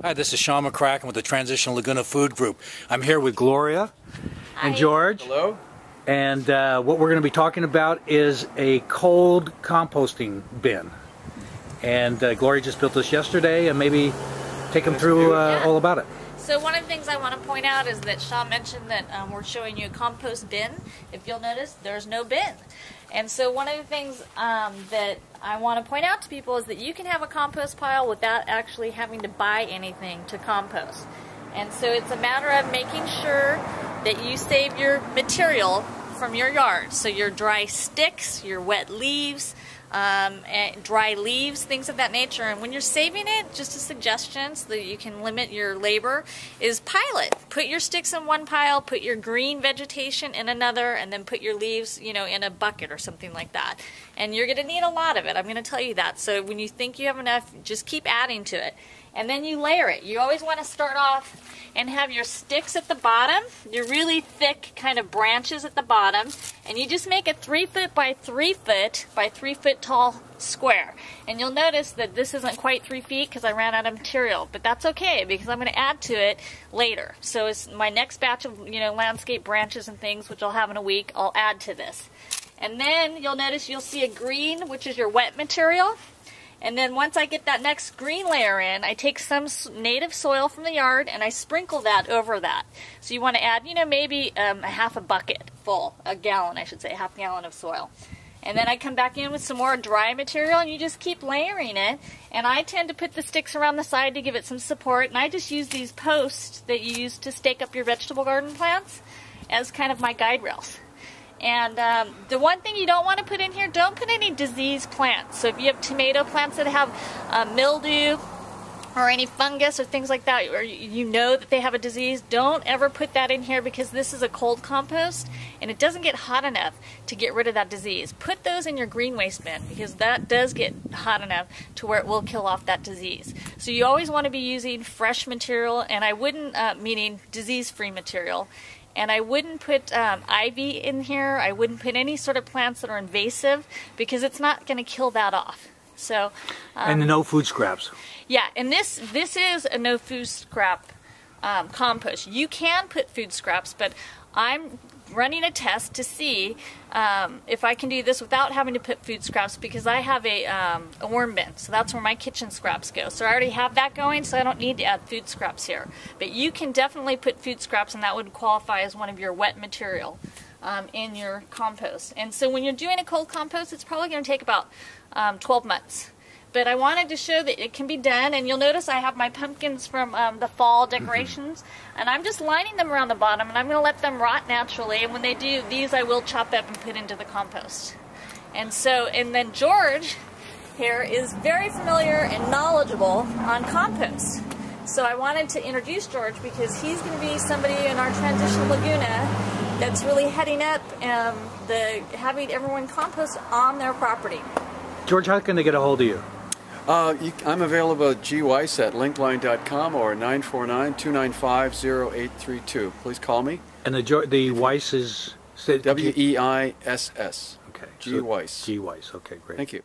Hi, this is Sean McCracken with the Transition Laguna Food Group. I'm here with Gloria and George. Hello. And what we're going to be talking about is a cold composting bin. And Gloria just built this yesterday, and maybe take them through all about it. So one of the things I want to point out is that Sean mentioned that we're showing you a compost bin. If you'll notice, there's no bin. And so one of the things that I want to point out to people is that you can have a compost pile without actually having to buy anything to compost. And so it's a matter of making sure that you save your material from your yard. So your dry sticks, your wet leaves, and dry leaves, things of that nature. And when you're saving it, just a suggestion so that you can limit your labor is pile it. Put your sticks in one pile, put your green vegetation in another, and then put your leaves, you know, in a bucket or something like that. And you're going to need a lot of it, I'm going to tell you that. So when you think you have enough, just keep adding to it. And then you layer it. You always want to start off and have your sticks at the bottom, your really thick kind of branches at the bottom, and you just make a 3 foot by 3 foot by 3 foot tall square. And you'll notice that this isn't quite 3 feet because I ran out of material, but that's okay because I'm going to add to it later. So it's my next batch of, you know, landscape branches and things, which I'll have in a week, I'll add to this. And then you'll notice you'll see a green, which is your wet material. And then once I get that next green layer in, I take some native soil from the yard and I sprinkle that over that. So you want to add, you know, maybe a half a bucket full, a gallon I should say, half gallon of soil. And then I come back in with some more dry material and you just keep layering it. And I tend to put the sticks around the side to give it some support. And I just use these posts that you use to stake up your vegetable garden plants as kind of my guide rails. And the one thing you don't want to put in here, don't put any diseased plants. So if you have tomato plants that have mildew or any fungus or things like that, or you know that they have a disease, don't ever put that in here because this is a cold compost and it doesn't get hot enough to get rid of that disease. Put those in your green waste bin because that does get hot enough to where it will kill off that disease. So you always want to be using fresh material, and I wouldn't, meaning disease-free material. And I wouldn't put ivy in here. I wouldn't put any sort of plants that are invasive because it's not going to kill that off. So, and no food scraps. Yeah, and this is a no food scrap compost. You can put food scraps, but I'm running a test to see if I can do this without having to put food scraps because I have a worm bin, so that's where my kitchen scraps go. So I already have that going, so I don't need to add food scraps here. But you can definitely put food scraps, and that would qualify as one of your wet material in your compost. And so when you're doing a cold compost, it's probably going to take about 12 months. But I wanted to show that it can be done, and you'll notice I have my pumpkins from the fall decorations, and I'm just lining them around the bottom, and I'm going to let them rot naturally, and when they do, these I will chop up and put into the compost. And so, and then George here is very familiar and knowledgeable on compost. So I wanted to introduce George because he's going to be somebody in our Transition Laguna that's really heading up having everyone compost on their property. George, how can they get a hold of you? I'm available at Weiss at linkline.com or 949-295-0832. Please call me. And the Weiss is W-E-I-S-S. Okay. G. Weiss. G. Weiss. Okay, great. Thank you.